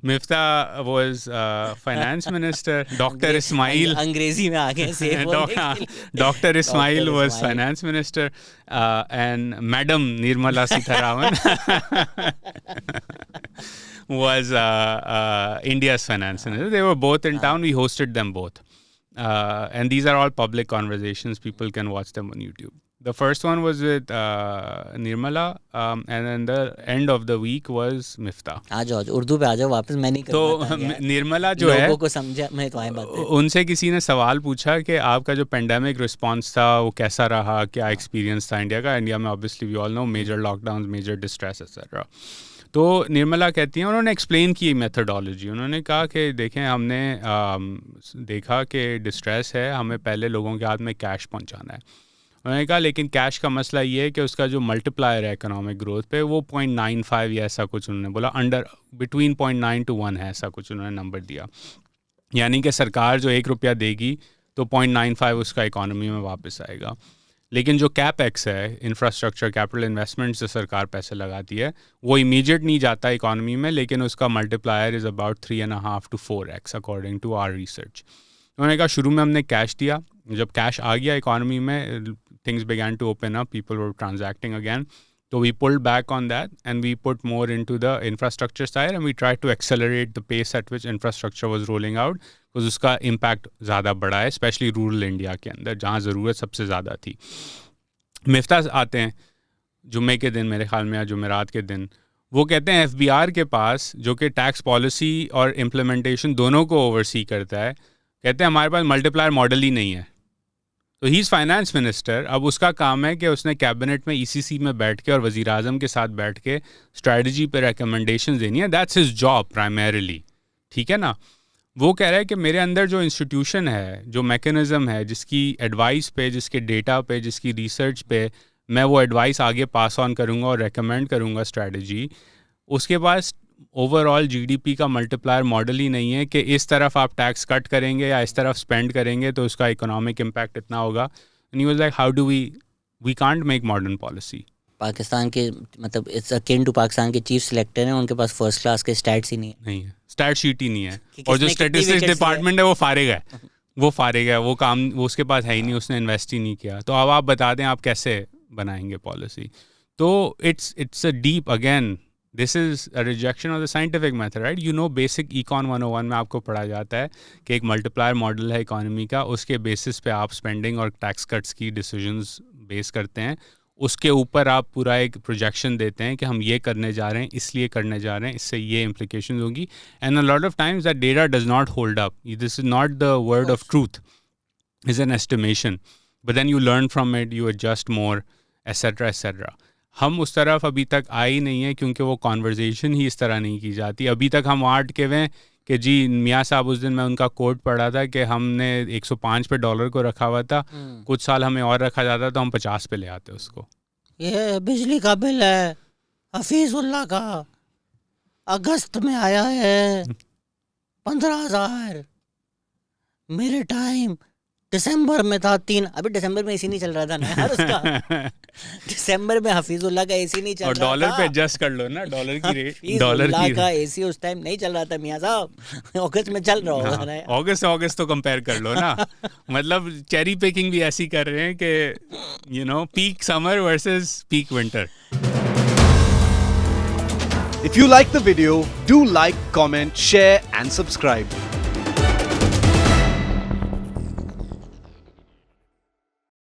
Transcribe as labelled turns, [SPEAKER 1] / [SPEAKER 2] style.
[SPEAKER 1] Mifta was finance minister. Dr. Ismail.
[SPEAKER 2] अंग्रेजी में आ गए सेफ बोलने के लिए.
[SPEAKER 1] Dr. Ismail was finance minister, and Madam Nirmala Sitharaman was India's finance minister. They were both in town. We hosted them both, and these are all public conversations. People can watch them on YouTube. The first one was with Nirmala, and then the end of the week was Mifta.
[SPEAKER 2] आ जाओ उर्दू पे आ जाओ वापस. मैं नहीं कर पाता
[SPEAKER 1] तो निर्मला जो है
[SPEAKER 2] लोगों को समझा मैं तुम्हारी बात.
[SPEAKER 1] उनसे किसी ने सवाल पूछा कि आपका जो पेंडेमिक रिस्पांस था वो कैसा रहा, क्या एक्सपीरियंस था इंडिया का. इंडिया में obviously we all know major lockdown, major distress etcetera. तो निर्मला कहती हैं, उन्होंने एक्सप्लेन की मेथडोलॉजी. उन्होंने कहा कि देखें हमने देखा कि डिस्ट्रेस है, हमें पहले लोगों के हाथ में कैश पहुंचाना है. उन्होंने कहा लेकिन कैश का मसला ये है कि उसका जो मल्टीप्लायर है इकोनॉमिक ग्रोथ पे वो 0.95 या ऐसा कुछ उन्होंने बोला, बिटवीन 0.9 to 1 है, ऐसा कुछ उन्होंने नंबर दिया. यानी कि सरकार जो ₹1 देगी तो 0.95 उसका इकोनॉमी में वापस आएगा. लेकिन जो कैपेक्स है, इंफ्रास्ट्रक्चर कैपिटल इन्वेस्टमेंट्स जो सरकार पैसे लगाती है वो इमीडिएट नहीं जाता इकोनॉमी में, लेकिन उसका multiplier is about 3.5 to 4x according to our research. उन्होंने कहा शुरू में हमने कैश दिया, जब कैश आ गया इकोनॉमी में, things began to open up, people were transacting again. So we pulled back on that and we put more into the infrastructure side and we tried to accelerate the pace at which infrastructure was rolling out because उसका impact ज़्यादा बड़ा है, especially rural India के अंदर जहाँ ज़रूरत सबसे ज़्यादा थी. मिफ्ता आते हैं जुम्मे के दिन, मेरे ख्याल में या जुमेरात के दिन, वो कहते हैं FBR के पास जो कि टैक्स पॉलिसी और इम्प्लीमेंटेशन दोनों को ओवरसी करता है, कहते हैं हमारे पास मल्टीप्लायर मॉडल ही नहीं है. तो ही इज़ फाइनेंस मिनिस्टर. अब उसका काम है कि उसने कैबिनेट में ECC में बैठ के और वज़ीर आज़म के साथ बैठ के स्ट्रेटजी पे रिकमेंडेशन देनी है. That's his job primarily. ठीक है ना. वो कह रहा है कि मेरे अंदर जो इंस्टीट्यूशन है, जो मैकेनिज़्म है, जिसकी एडवाइस पे, जिसके डेटा पे, जिसकी रिसर्च पे मैं वो एडवाइस आगे पास ऑन करूँगा और रेकमेंड करूँगा स्ट्रेटजी, उसके पास ओवरऑल GDP का मल्टीप्लायर मॉडल ही नहीं है कि इस तरफ आप टैक्स कट करेंगे या इस तरफ स्पेंड करेंगे तो उसका इकोनॉमिक इम्पैक्ट इतना होगा. And he was like how do we can't make modern policy.
[SPEAKER 2] Pakistan के मतलब इट्स अकिन टू पाकिस्तान के चीफ सेलेक्टर हैं, उनके पास फर्स्ट क्लास के स्टैट्स ही नहीं है.
[SPEAKER 1] स्टैट शीट ही नहीं है. और जो स्टैटिस्टिक्स डिपार्टमेंट है वो फारिग है, वो काम वो उसके पास है ही नहीं, उसने इन्वेस्ट ही नहीं किया. तो अब आप बता दें आप कैसे बनाएंगे पॉलिसी. तो it's a deep, again this is a rejection of the scientific method, right. You know basic icon 101 में आपको पढ़ा जाता है कि एक मल्टीप्लायर मॉडल है इकोनॉमी का, उसके बेसिस पे आप स्पेंडिंग और टैक्स कट्स की डिसीजंस बेस करते हैं, उसके ऊपर आप पूरा एक प्रोजेक्शन देते हैं कि हम ये करने जा रहे हैं, इसलिए करने जा रहे हैं, इससे ये इम्प्लीकेशन होगी. And a lot of times that data does not hold up. This is not the word of truth, is an estimation, but then you learn from it, you adjust more, etcetera etcetera. हम उस तरफ अभी तक आए ही नहीं है क्योंकि वो कॉन्वर्जेसन ही इस तरह नहीं की जाती. अभी तक हम वहाँ अटके हुए हैं कि जी मियाँ साहब, उस दिन मैं उनका कोट पढ़ा था कि हमने 105 पे डॉलर को रखा हुआ था, कुछ साल हमें और रखा जाता तो हम 50 पे ले आते उसको.
[SPEAKER 2] ये बिजली का बिल है हफीजुल्लाह का, अगस्त में आया है 15,000. मेरे टाइम दिसंबर में था 3. अभी दिसंबर में एसी नहीं चल रहा था ना यार उसका. दिसंबर में हफीजुल्लाह का एसी नहीं चल रहा था.
[SPEAKER 1] और डॉलर पे एडजस्ट कर लो ना, डॉलर की रेट,
[SPEAKER 2] डॉलर का एसी उस टाइम नहीं चल रहा था मियां साहब. अगस्त में चल रहा होगा ना.
[SPEAKER 1] अगस्त तो कंपेयर कर लो ना. मतलब चेरी पिकिंग भी ऐसी कर रहे हैं कि you know peak summer versus peak winter.
[SPEAKER 3] If you like the video, do like, comment, share and subscribe.